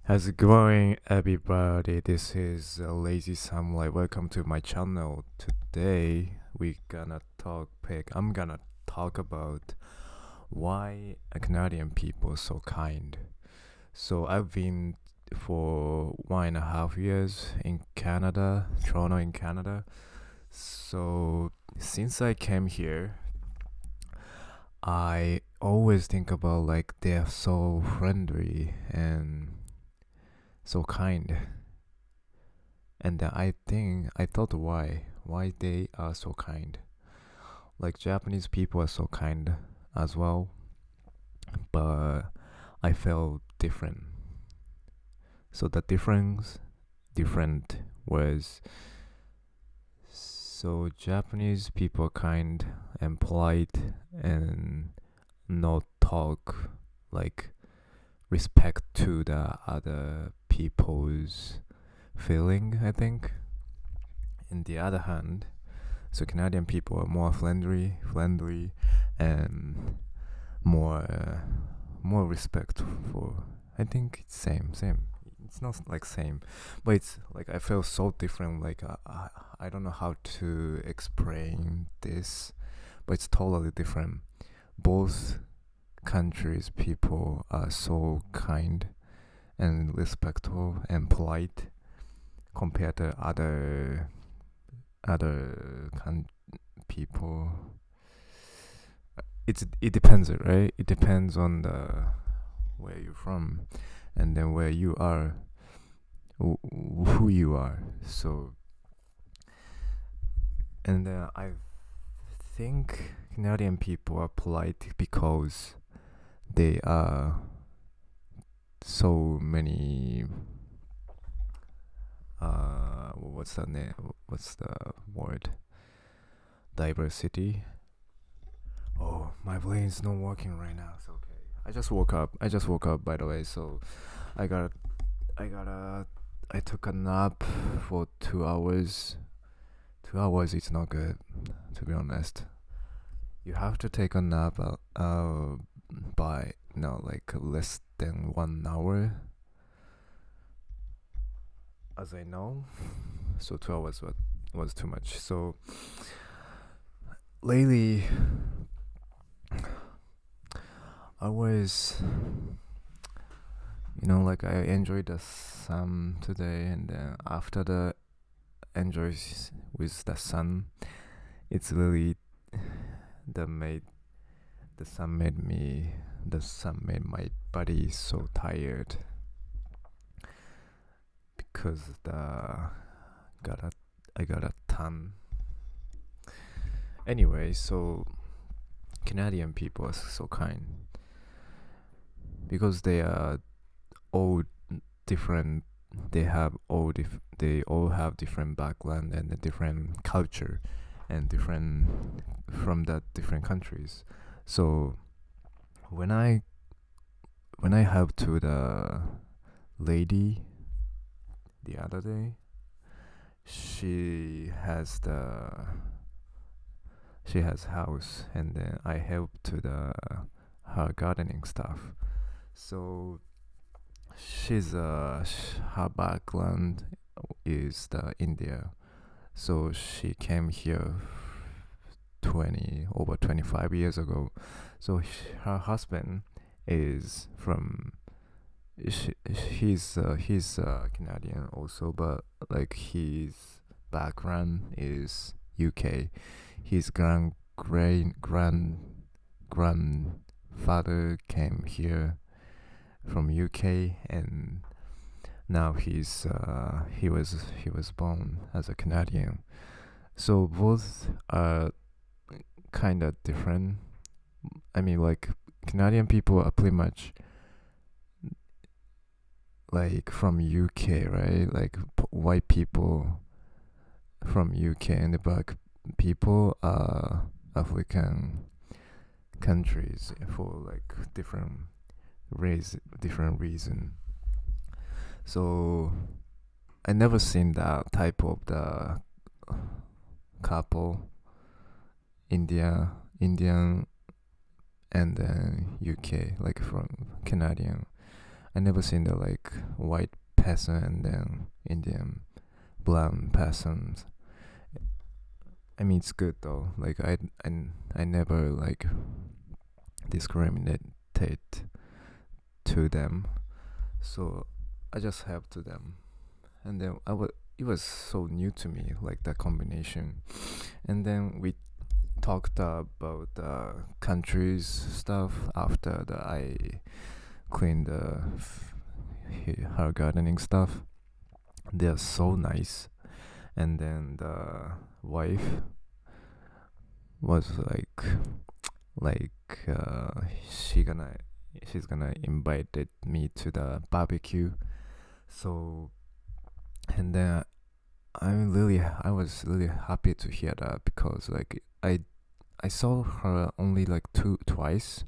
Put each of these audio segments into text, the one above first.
How's it going, everybody? This is Lazy Samurai. Welcome to my channel. Today I'm gonna talk about why Canadian people are so kind. So I've been for 1.5 years in Canada, Toronto, in Canada. So since I came here, I always think about like they're so friendly and so kind. And I thought why they are so kind. Like Japanese people are so kind as well, but I felt different. So the different was so Japanese people are kind and polite and not talk like respect to the other people's feeling, I think. In the other hand, so Canadian people are more friendly, and more more respect for. I think it's same. It's not like same, but it's like I feel so different. Like I don't know how to explain this, but it's totally different. Both countries' people are so kind and respectful and polite compared to other people. It depends, right? It depends on the where you're from, and then where you are, who you are. So, and I think Canadian people are polite because they are so many. What's the name? What's the word? Diversity. Oh, my brain's not working right now. It's okay. I just woke up, by the way. So I got, I got a, I took a nap for 2 hours. 2 hours is not good, to be honest. You have to take a nap by no like less than 1 hour, as I know. So 2 hours was too much. So lately, I was like I enjoyed the sun today, and then after the enjoys with the sun, it's really the made the sun made me the sun made my body so tired because the got a I got a tan. Anyway, so Canadian people are so kind because they are all different. They all have different background and a different culture and different from the different countries. So when I helped to the lady the other day, she has the she has house, and then I helped to the her gardening stuff. So her background is the India. So she came here 25 years ago. So her husband is from he's Canadian also, but like his background is UK. His grandfather came here from UK, and now he was born as a Canadian. So both are kind of different. I mean, like Canadian people are pretty much like from UK, right? Like white people from UK, and the black people are African countries for like different reason. So I never seen that type of the couple, Indian and then UK, like from Canadian. I never seen the like white person and then Indian brown persons. I mean, it's good though. Like I never like discriminate to them. So I just help to them, and then it was so new to me, like that combination. And then we talked about countries stuff after I cleaned her gardening stuff. They're so nice. And then the wife was like she's gonna invite me to the barbecue. So and then I was really happy to hear that, because like I saw her only like twice,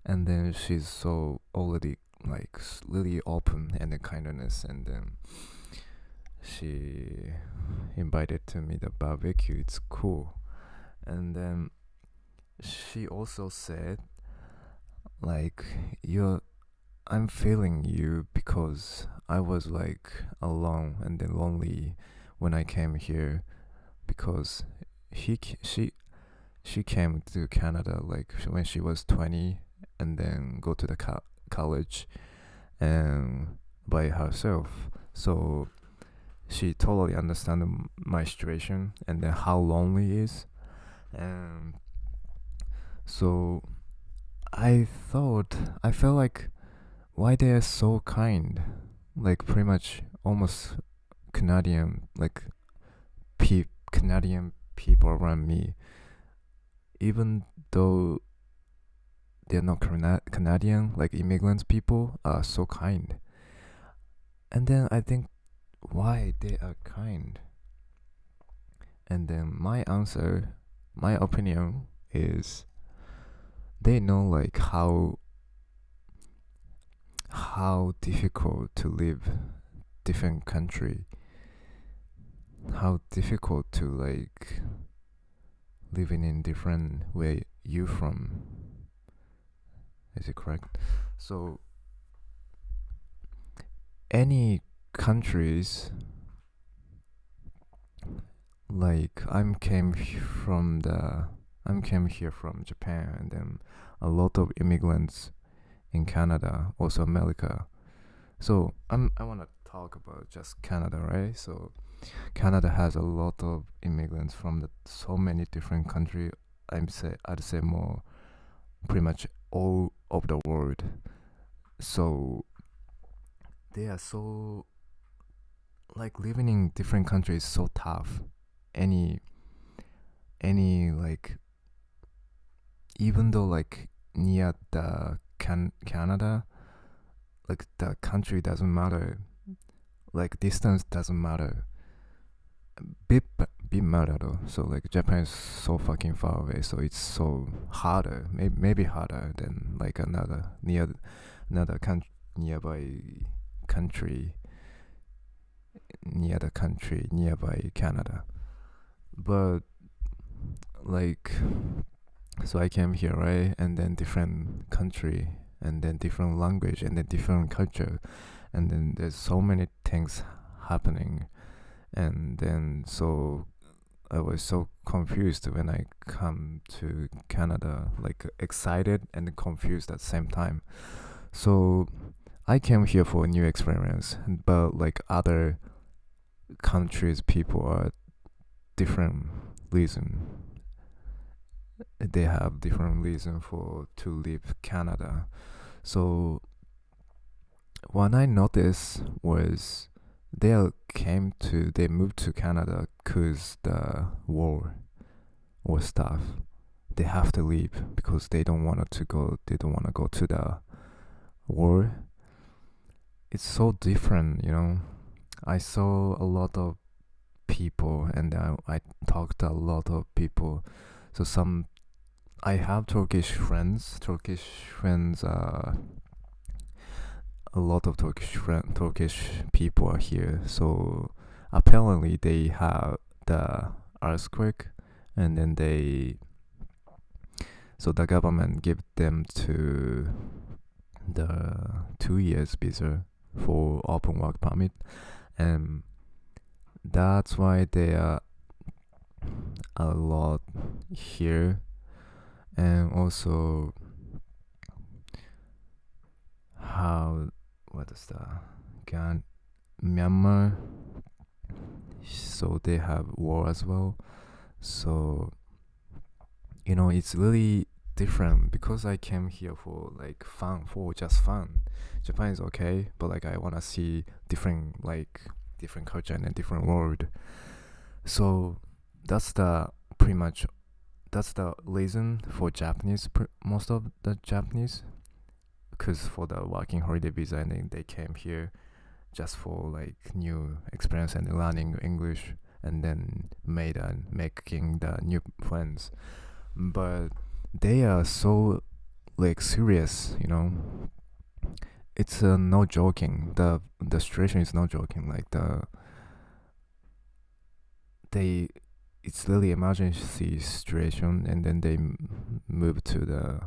and then she's so already like really open and the kindness, and then she invited to me the barbecue. It's cool. And then she also said like you're I'm feeling you, because I was like alone and then lonely when I came here, because she came to Canada like when she was 20, and then go to the college and by herself. So she totally understand my situation and then how lonely it is. And so I felt like why they are so kind, like pretty much almost Canadian, like Canadian people around me, even though they're not Canadian, like immigrants people are so kind. And then I think why they are kind. And then my opinion is they know like how difficult to live different country, how difficult to like living in different where you from. Is it correct? So any countries, like I came here from Japan, and then a lot of immigrants in Canada, also America. So I want to talk about just Canada, right? So Canada has a lot of immigrants from so many different countries. I'd say more, pretty much all of the world. So they are so like living in different countries is so tough. Any like even though like near the Canada, like the country doesn't matter, like distance doesn't matter. Bit matter though. So like Japan is so fucking far away, so it's so harder, maybe harder than like another nearby country nearby Canada. But like so I came here, right? And then different country, and then different language, and then different culture, and then there's so many things happening. And then so I was so confused when I come to Canada, like excited and confused at the same time. So I came here for a new experience, but like other countries people are different reason. They have different reason for to leave Canada. So what I noticed was they moved to Canada cause the war or stuff. They have to leave because they don't want to go. They don't want to go to the war. It's so different, you know. I saw a lot of people, and I talked to a lot of people. So I have Turkish friends. A lot of Turkish people are here. So apparently they have the earthquake, and then so the government give them to the 2 years visa for open work permit, and that's why there are a lot here. And also, how what is the Myanmar? So they have war as well. So it's really different because I came here for like fun, for just fun. Japan is okay, but like I wanna see different culture and a different world. So that's the pretty much that's the reason for Japanese, most of the Japanese, because for the working holiday visa, and then they came here just for like new experience and learning English, and then making the new friends. But they are so like serious, It's no joking. The situation is no joking. Like they it's really emergency situation, and then they move to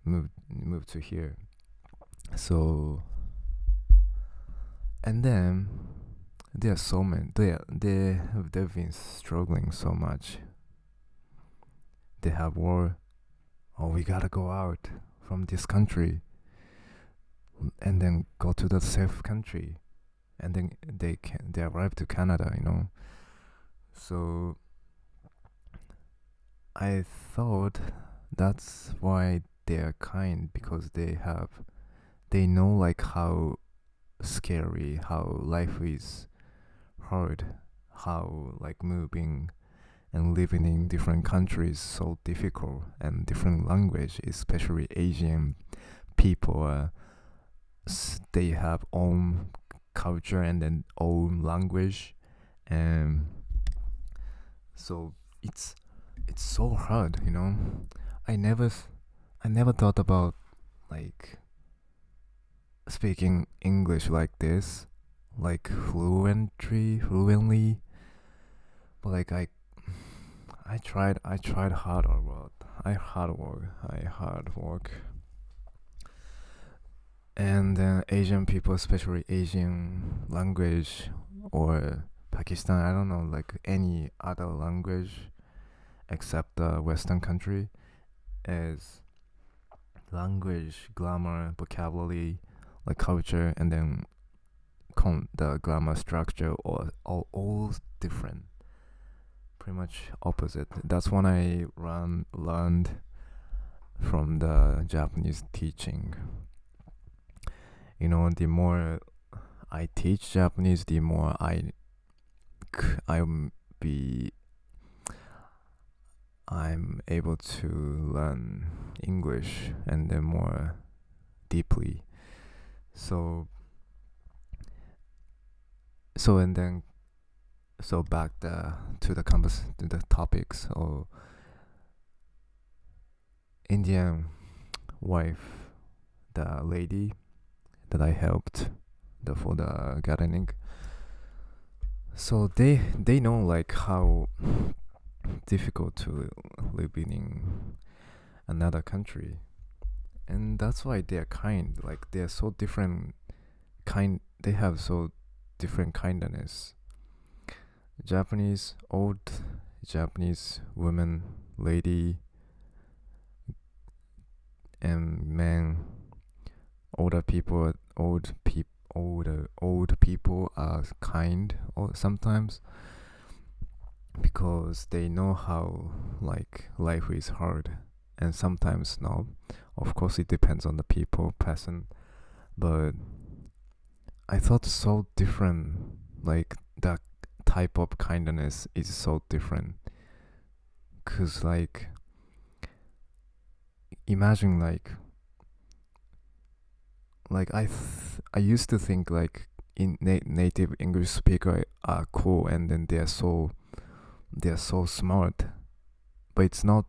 move to here. So, and then there are so many. They've been struggling so much. They have war. Oh, we gotta go out from this country, and then go to the safe country, and then they arrive to Canada. So I thought that's why they're kind, because they know like how scary, how life is hard, how like moving and living in different countries so difficult, and different language, especially Asian people. They have own culture and then own language, and so it's so hard. I never I never thought about like speaking English like this, like fluently, but like I tried hard work. I hard work. And then Asian people, especially Asian language, or Pakistan, I don't know, like any other language except the Western country, is language, grammar, vocabulary, like culture, and then the grammar structure, or all different, pretty much opposite. That's what I learned from the Japanese teaching. The more I teach Japanese, the more I'm be I'm able to learn English, and then more deeply. So and then back to the topics. Or Indian wife, the lady that I helped for the gardening. So they know like how difficult to live in another country, and that's why they're kind. Like they're so different kind. They have so different kindness. Old Japanese women, lady, and men, old people are kind, or sometimes, because they know how like life is hard, and sometimes no. Of course, it depends on the person, but I thought so different. Like that type of kindness is so different. Cause like imagine I used to think like in native English speaker are cool, and then they're so smart, but it's not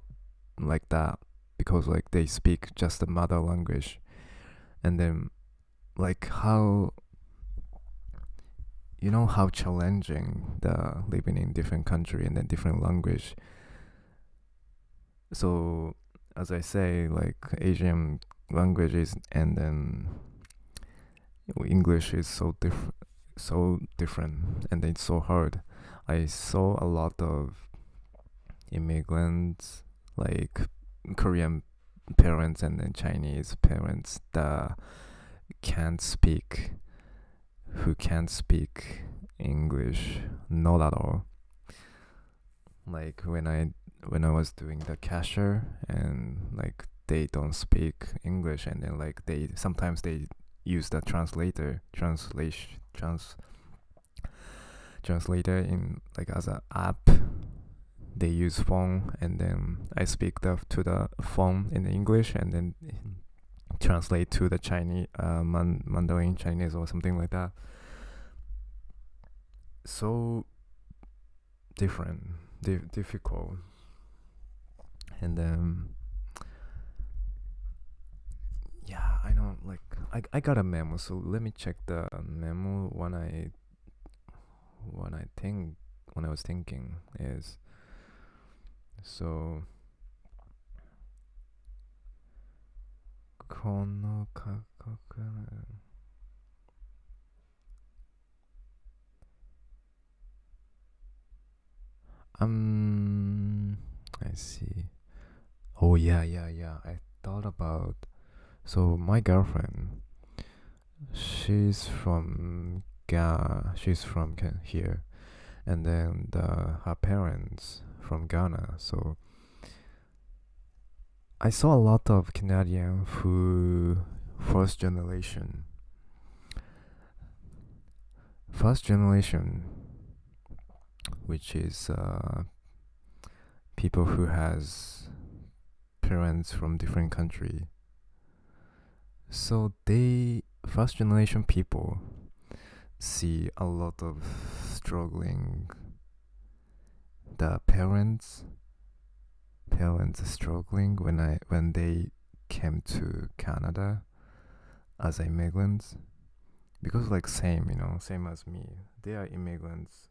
like that, because like they speak just the mother language, and then like how how challenging the living in different country and then different language. So as I say, like Asian languages, and then English is so different, and it's so hard. I saw a lot of immigrants, like Korean parents and then Chinese parents that can't speak, who can't speak English, not at all. Like when I was doing the cashier, and like they don't speak English, and then like they sometimes they use the translator in like as a app. They use phone, and then I speak to the phone in English, and then translate to the Chinese Mandarin Chinese or something like that. So different, difficult, and then yeah, I know. Like I got a memo, so let me check the memo. When I was thinking is so. この価格 I see. Oh yeah. I thought about, so my girlfriend, she's from here, and then her parents from Ghana. So I saw a lot of Canadian who first generation, which is people who has parents from different country. So they first generation people see a lot of struggling. The parents struggling when they came to Canada as immigrants, because like same as me, they are immigrants.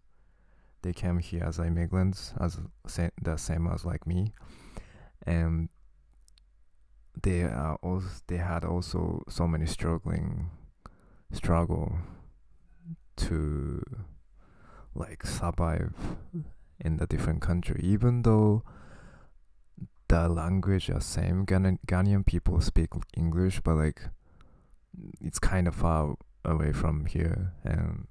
They came here as immigrants, as the same as like me, and they had also so many struggle to like survive in the different country, even though the language are same. Ghanaian people speak English, but like it's kind of far away from here, and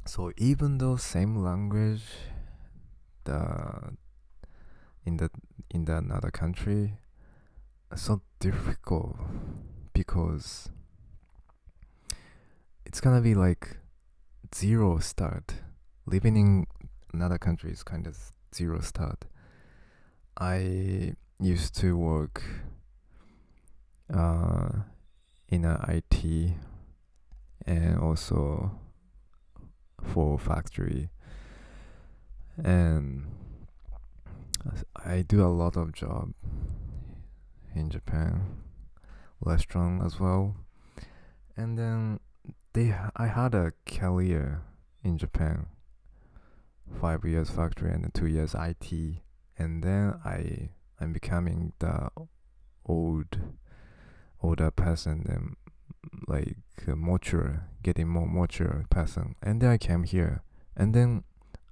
so even though same language, the in the another country, it's so difficult because it's gonna be like zero start. Living in another country is kind of zero start. I used to work in a IT, and also for factory, and I do a lot of job in Japan, restaurant as well, and then I had a career in Japan, 5 years factory and then 2 years IT, and then I'm becoming the older person, and like getting more mature person, and then I came here, and then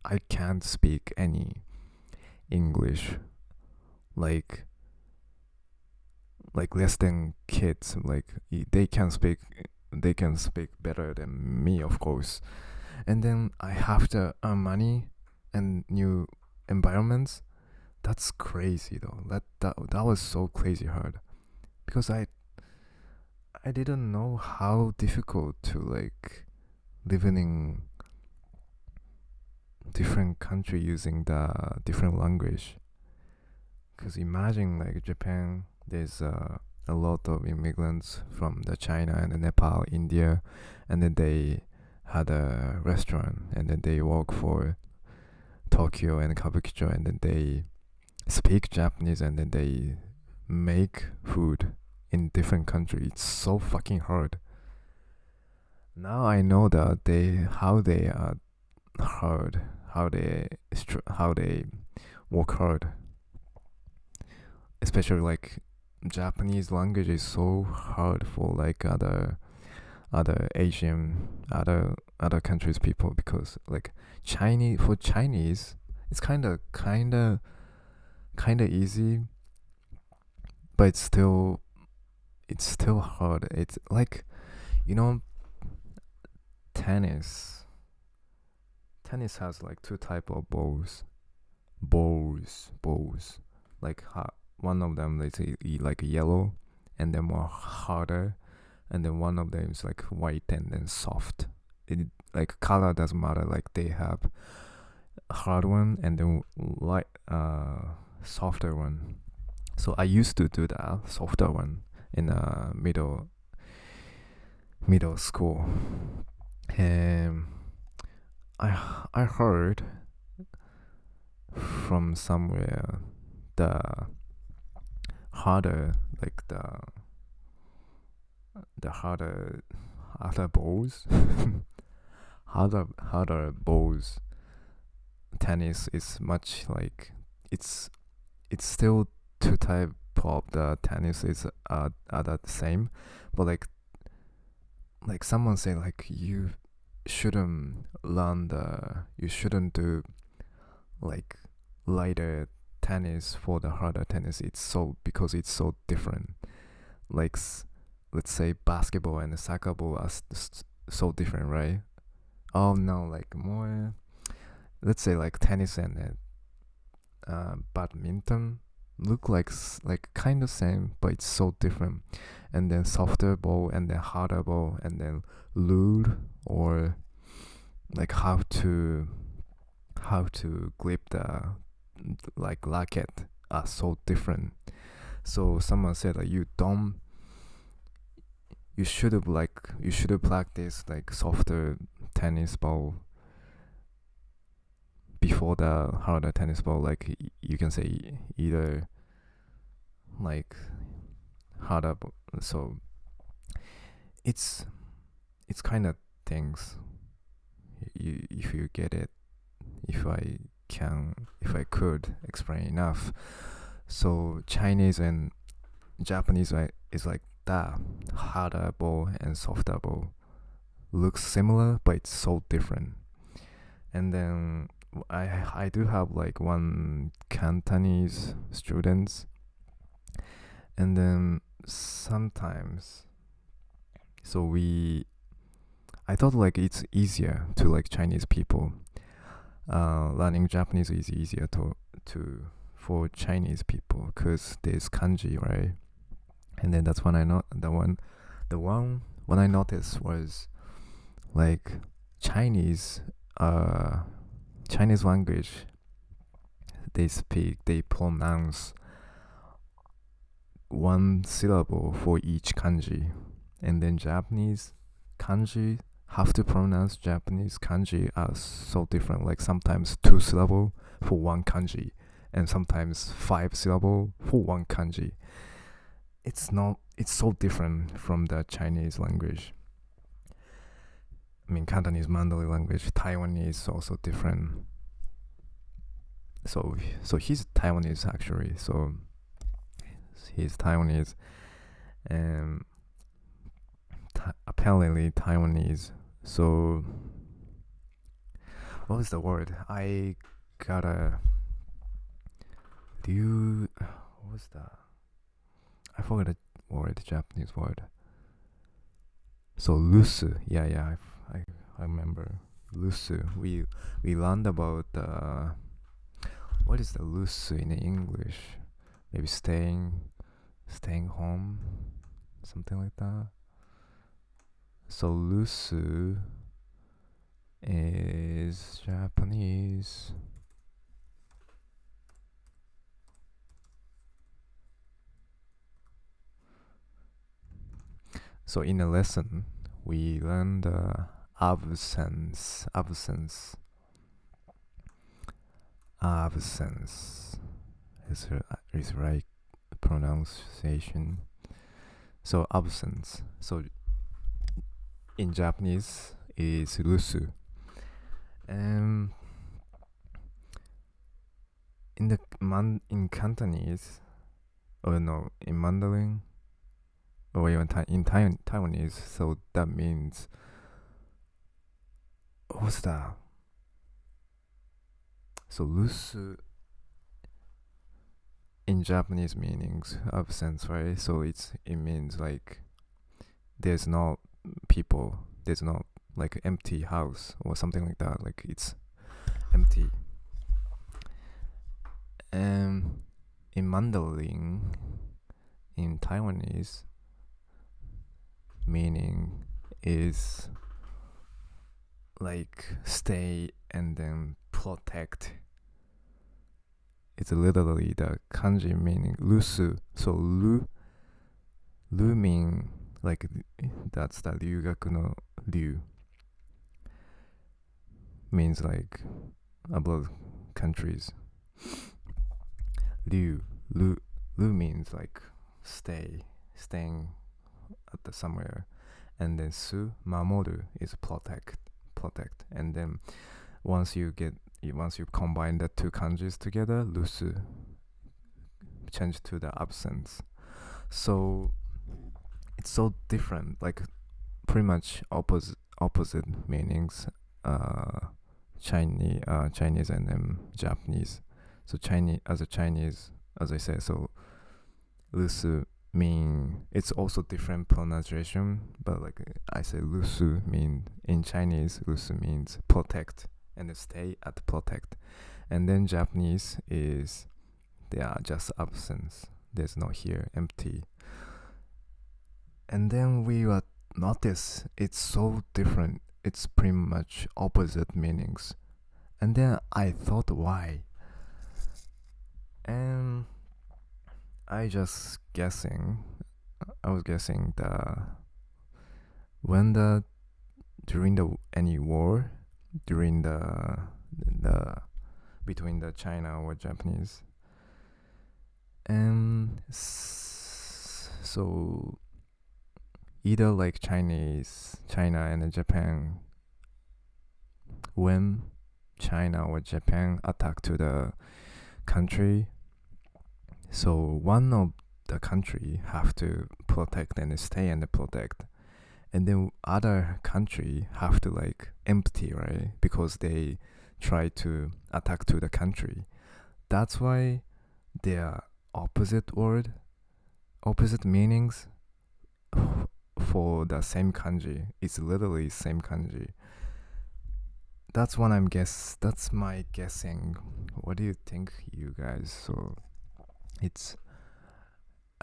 I can't speak any English, like less than kids, like they can speak better than me, of course, and then I have to earn money and new environments. That's crazy though. That was so crazy hard, because I didn't know how difficult to like living in different country using the different language. Because imagine like Japan, there's a lot of immigrants from the China and the Nepal, India, and then they had a restaurant, and then they work for Tokyo and Kabukicho, and then they speak Japanese, and then they make food in different country. It's so fucking hard. Now I know that how they are hard, how they work hard. especially like Japanese language is so hard for like other Asian other countries people, because like Chinese it's kind of easy, but it's still hard. It's like, you know, tennis tennis has like two type of balls, like one of them is like yellow and then more harder, and then one of them is like white and then soft. It like color doesn't matter, like they have hard one and then light softer one. So I used to do that softer one in middle school. And I heard from somewhere the harder, like the harder other balls harder balls tennis is much like it's still two type of the tennis is are the same, but like someone say like you shouldn't do like lighter tennis for the harder tennis. It's so because it's so different. Like let's say basketball and soccer ball are so different, right? Oh no, like more. Let's say like tennis and badminton look like like kind of same, but it's so different. And then softer ball and then harder ball and then lure or like how to grip the like racket are so different. So someone said like you should have practiced like softer tennis ball before the harder tennis ball. Like you can say either like harder. So it's kind of things. If you get it, if I could explain enough. So Chinese and Japanese is like that harder ball and softer ball looks similar, but it's so different. And then I do have like one Cantonese students, and then sometimes so I thought like it's easier to like Chinese people. Learning Japanese is easier to for Chinese people because there's kanji, right? And then that's when I know the one when I noticed was like Chinese Chinese language, they pronounce one syllable for each kanji, and then Japanese kanji have to pronounce Japanese kanji are so different. Like sometimes two syllable for one kanji, and sometimes five syllable for one kanji. It's so different from the Chinese language. I mean, Cantonese Mandarin language, Taiwanese is also different. So he's Taiwanese actually. So he's Taiwanese, and apparently Taiwanese. So what was the word? I gotta do. What was that? I forgot the word, Japanese word. So lusu, yeah, I remember lusu. We learned about what is the lusu in English? Maybe staying home, something like that. So lusu is Japanese. So in a lesson, we learned absence is right pronunciation. So absence. So in Japanese is rusu. And in Cantonese, or no, in Mandarin, or even Taiwanese. So that means, what's that? So lusu in Japanese meanings absence, right? So it means like there's no people, there's no like empty house or something like that. Like it's empty. And in Mandarin, in Taiwanese, meaning is like stay and then protect. It's literally the kanji meaning lusu. So lu mean like that's the ryugaku no ryu, means like abroad countries. Ryu lu means like staying at the somewhere, and then su mamoru is protect, and then once you combine the two kanjis together, lusu change to the absence. So it's so different, like pretty much opposite meanings. Chinese and then Japanese. So Chinese, as I said, so lusu mean it's also different pronunciation, but like I say lusu mean in Chinese, lusu means protect and stay at protect, and then Japanese is they are just absence. There's no here, empty. And then we will notice it's so different. It's pretty much opposite meanings. And then I thought why. And I was guessing during the any war, during the between the China or Japanese, and so either like China and Japan, when China or Japan attack to the country, so one of the country have to protect and stay and protect, and then other country have to like empty, right? Because they try to attack to the country. That's why they are opposite meanings for the same kanji. It's literally same kanji. That's my guessing. What do you think, you guys? So I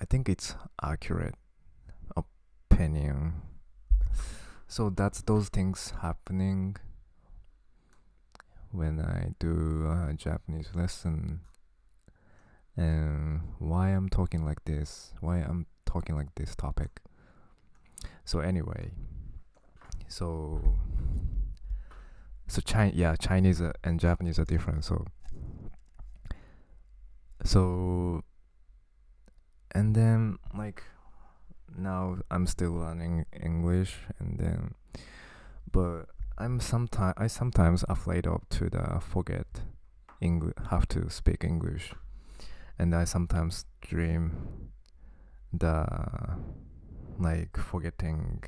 think it's accurate opinion. So that's those things happening when I do a Japanese lesson. And why I'm talking like this topic. So anyway, so Chinese and Japanese are different. So and then like now I'm still learning English, and then but I sometimes afraid of to the forget have to speak English, and I sometimes dream the like forgetting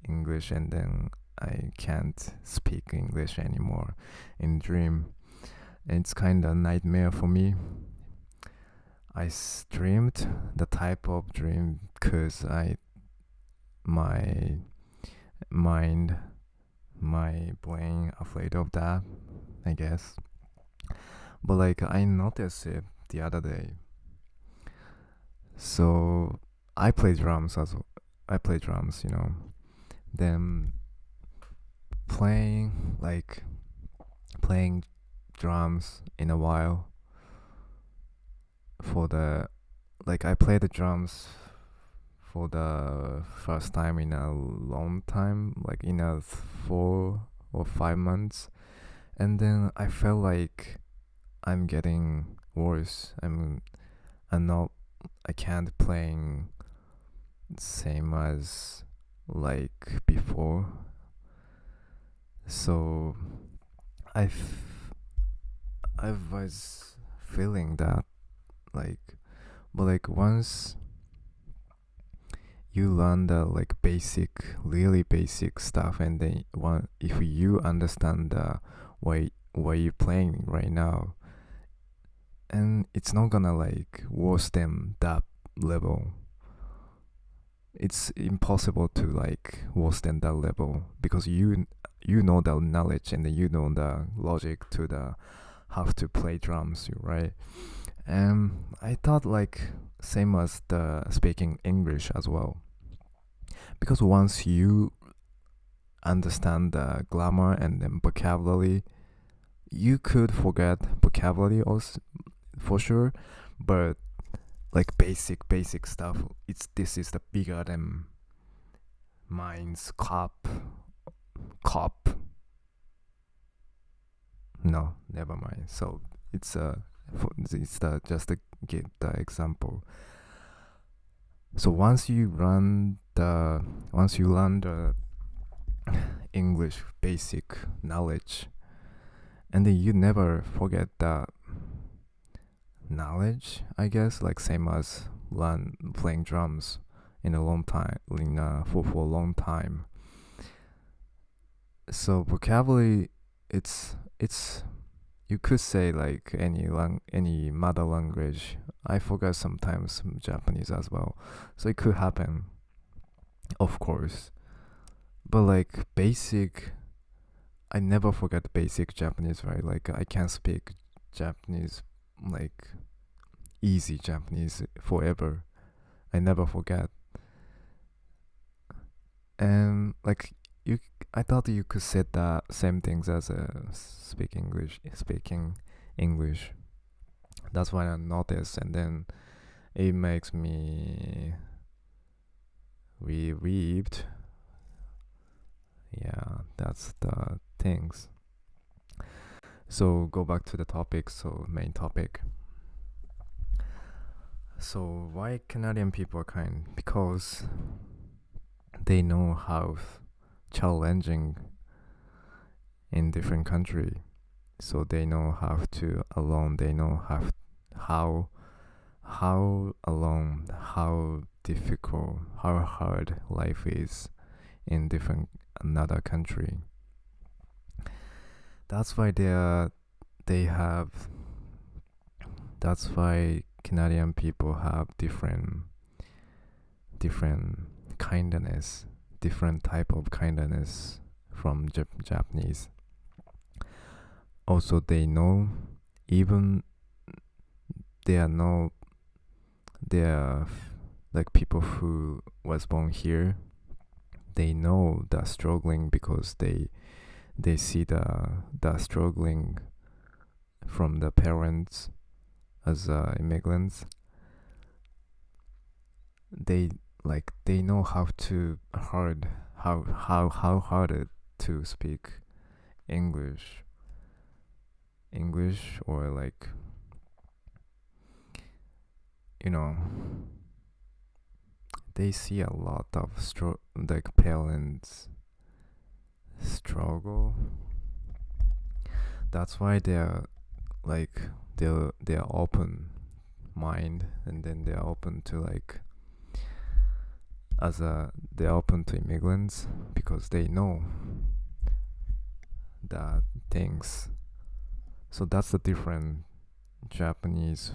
English, and then I can't speak English anymore in dream. And it's kind of nightmare for me. I dreamed the type of dream because my brain afraid of that, I guess. But like I noticed it the other day. So I play drums, you know. Then playing drums in a while for the like I play the drums for the first time in a long time, like in a 4 or 5 months, and then I felt like I'm getting worse. I'm not. I can't playing same as like before. So I was feeling that like But like once you learn the like basic, really basic stuff, and then one if you understand the why you're playing right now, and it's not gonna like worse than that level. It's impossible to like worse than that level because you know the knowledge and then you know the logic to the how to play drums, right? And I thought like same as the speaking English as well, because once you understand the grammar and then vocabulary, you could forget vocabulary also for sure, but like basic stuff, it's this is the bigger than mine's cop. No, never mind. So it's it's the just to give the example. So once you learn the English basic knowledge, and then you never forget the knowledge, I guess, like same as learn playing drums in a long time, for a long time. So vocabulary, it's you could say like any mother language. I forget sometimes Japanese as well, so it could happen, of course. But like basic, I never forget basic Japanese, right? Like I can speak Japanese, like easy Japanese forever. I never forget. And like you, I thought you could say the same things as speaking English. That's why I noticed, and then it makes me relieved. Yeah, that's the things. So go back to the topic. So main topic. So why Canadian people are kind? Because they know how challenging in different country. So they know how to alone. They know how alone, how difficult, how hard life is in different another country. That's why they have. That's why Canadian people have different kindness, different type of kindness from Japanese. Also, they know even they are no they are like people who was born here. They know the struggling because they see the struggling from the parents as immigrants. They they know how hard it to speak English or like you know they see a lot of like parents struggle. That's why they're like they're open mind, and then they're open to like they're open to immigrants because they know that things. So that's the different Japanese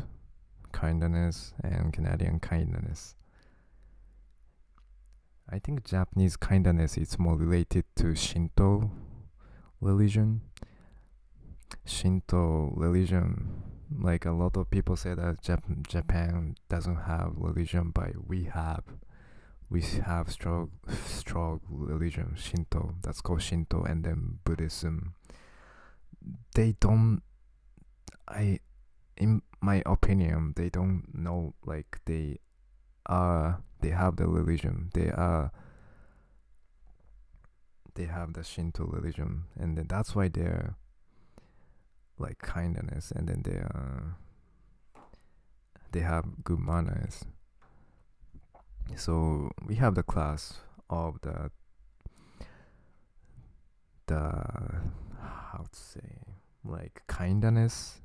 kindness and Canadian kindness. I think Japanese kindness is more related to Shinto religion. Shinto religion, like a lot of people say that Japan doesn't have religion, but we have strong religion, Shinto. That's called Shinto, and then Buddhism. They don't. In my opinion, they don't know like they have the religion. They have the Shinto religion, and then that's why they're like kindness, and then they have good manners. So we have the class of the how to say like kindness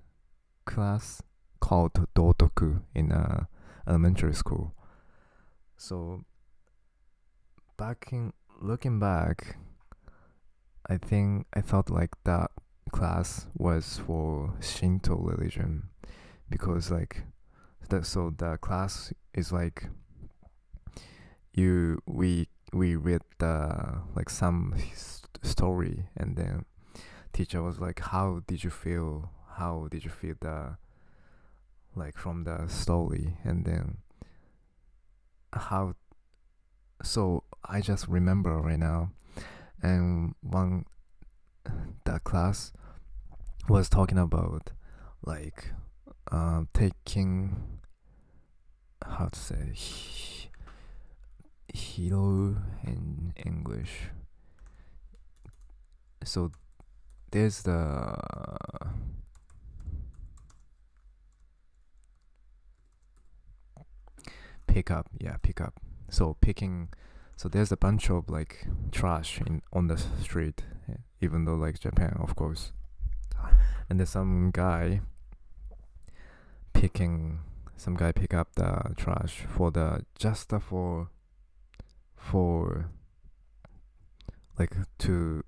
class called Dotoku in elementary school. So looking back, I thought like that class was for Shinto religion, because like the class is like we read the like some story, and then teacher was like, how did you feel the like from the story, and then how. So I just remember right now, and one the class was talking about like taking, how to say, hero in English. So there's the pickup, yeah, pickup. So picking, so there's a bunch of like trash in on the street, even though like Japan, of course, and there's some guy pick up the trash for the just for like to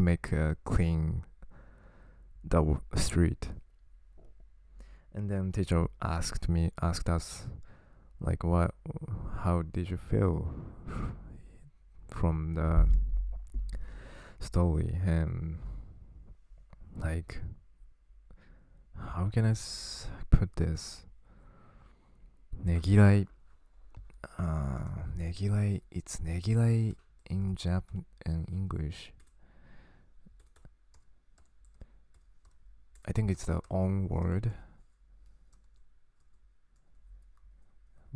make clean the street. And then teacher asked us like, what, how did you feel from the story, and like, how can I put this? Negirai. Negirai. It's negirai in in English. I think it's the own word.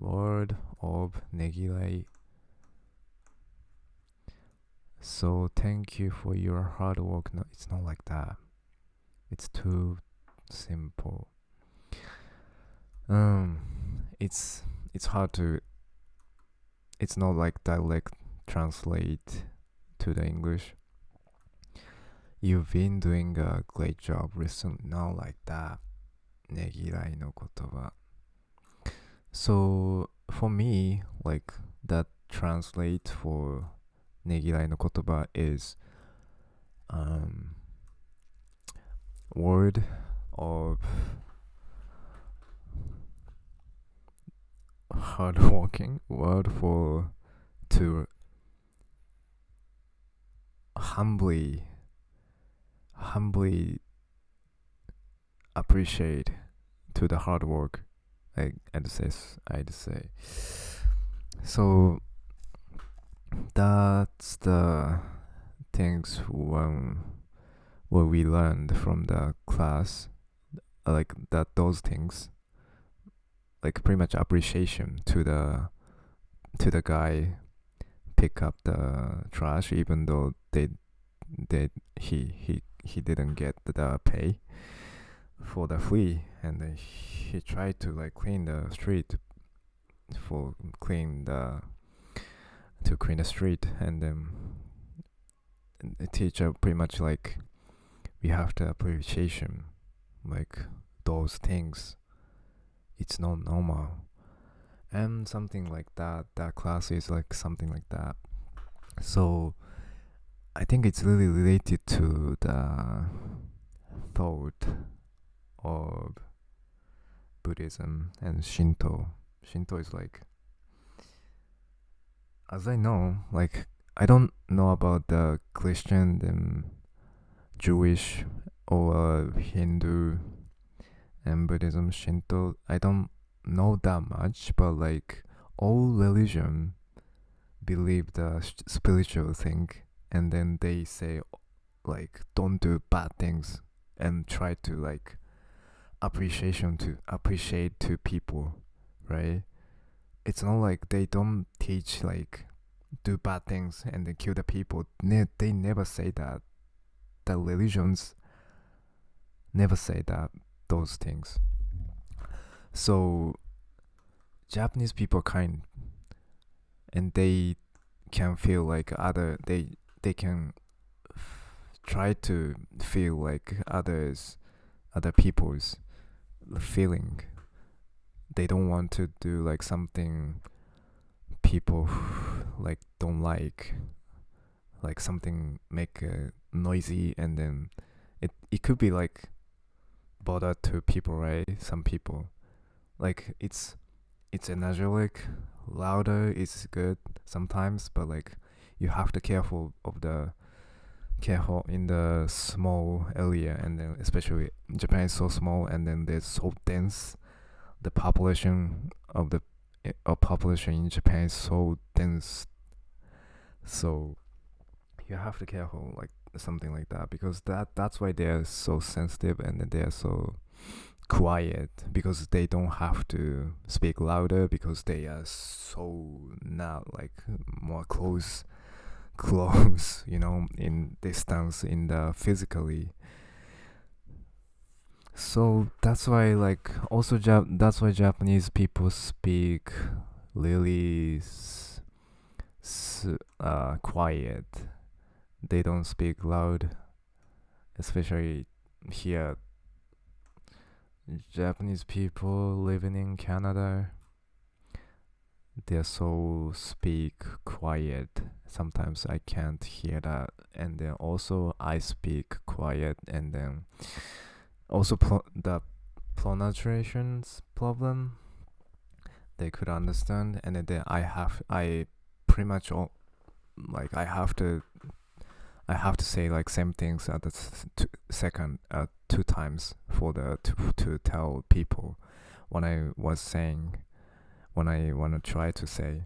Word of negirai. So thank you for your hard work. No, it's not like that. It's too simple. It's hard to. It's not like direct translate to the English. You've been doing a great job recently. Not like that. Negirai no kotoba. So for me, like that translate for negirai no kotoba is word of hardworking, word for to humbly appreciate to the hard work. I'd say. So that's the things what we learned from the class, like that those things, like pretty much appreciation to the guy pick up the trash, even though he didn't get the pay for the free, and then he tried to like clean the street for clean the to clean the street, and then the teacher pretty much like, we have the appreciation like those things, it's not normal, and something like that. That class is like something like that. So I think it's really related to the thought of Buddhism and Shinto. Shinto is like, as I know, like I don't know about the Christian and Jewish or Hindu and Buddhism, Shinto. I don't know that much, but like all religion believe the spiritual thing, and then they say like don't do bad things and try to like appreciate to people, right? It's not like they don't teach like do bad things and then kill the people. They never say that. The religions never say that those things. So Japanese people are kind, and they can feel like they can try to feel like other people's feeling, they don't want to do like something people like don't like something make noisy, and then it could be like bother to people, right? Some people like it's energetic, louder is good sometimes, but like you have to careful in the small area, and then especially Japan is so small, and then there's so dense. The population of the population in Japan is so dense, so you have to careful like something like that, because that's why they're so sensitive, and then they're so quiet, because they don't have to speak louder, because they are so now like more close, in distance in the physically. So that's why like also that's why Japanese people speak really quiet. They don't speak loud, especially here. Japanese people living in Canada, they so speak quiet. Sometimes I can't hear that, and then also I speak quiet, and then also the pronunciations problem they could understand, and then I pretty much all like I have to say like same things at the second two times for the to tell people what I was saying when I want to try to say.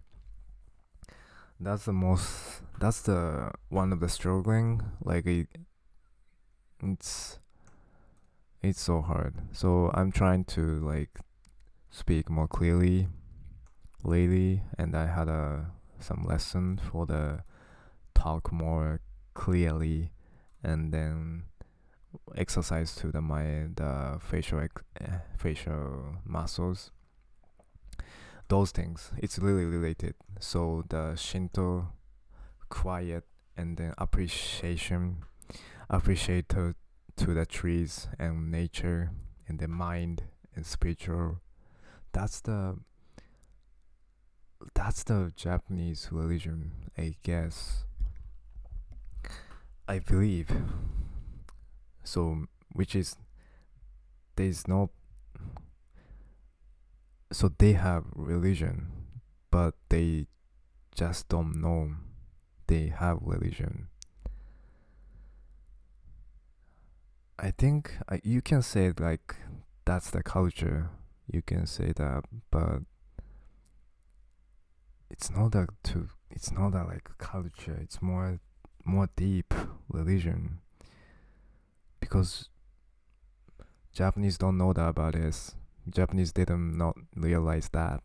That's the one of the struggling, like it's it's so hard, so I'm trying to like speak more clearly lately, and I had some lesson for the talk more clearly, and then exercise to the facial muscles, those things. It's really related. So the Shinto quiet, and then appreciate to the trees and nature and the mind and spiritual. That's the that's the Japanese religion, I guess. I believe. So which is there's no so they have religion, but they just don't know they have religion. I think you can say it like that's the culture. You can say that, but it's not that like culture. It's more deep religion, because Japanese don't know that about this. Japanese didn't not realize that,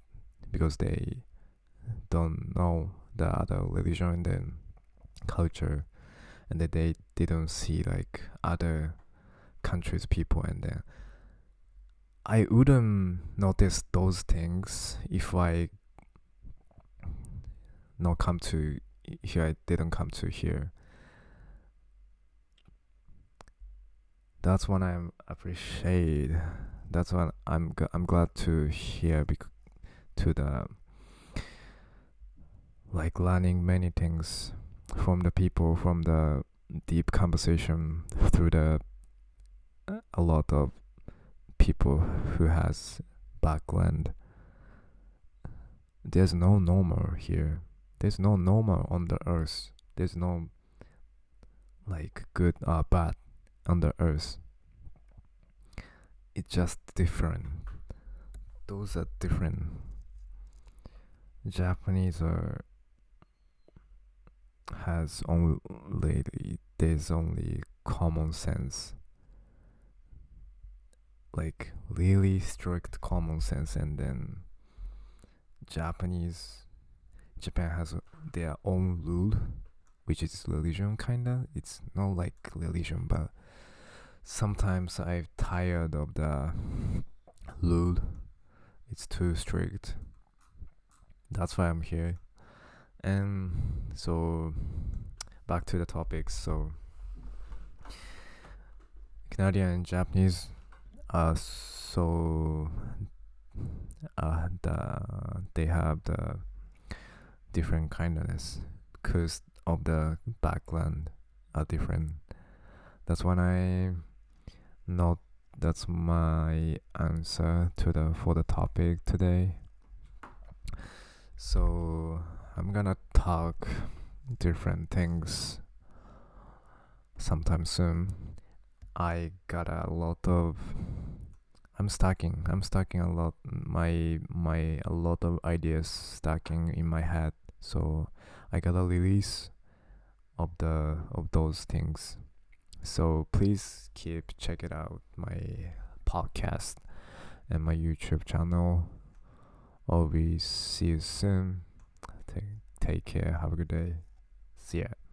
because they don't know the other religion and then culture, and that they didn't see like other countries people, and then I wouldn't notice those things if I not come to here. I didn't come to here. That's what I'm appreciate. That's what I'm glad to hear to the like learning many things from the people, from the deep conversation through the a lot of people who has background. There's no normal here. There's no normal on the earth. There's no like good or bad on the earth. It's just different. Those are different. Japanese are has only there's only common sense, like really strict common sense, and then Japan has their own rule, which is religion kinda. It's not like religion, but sometimes I'm tired of the rule. It's too strict. That's why I'm here. And so back to the topics. So Canadian and Japanese are so they have the different kindness because of the background are different. That's when I not that's my answer to the for the topic today. So I'm gonna talk different things sometime soon. I got a lot of I'm stacking a lot my a lot of ideas stacking in my head. So I gotta release of those things. So please keep check it out my podcast and my YouTube channel. Always see you soon. Take care. Have a good day. See ya.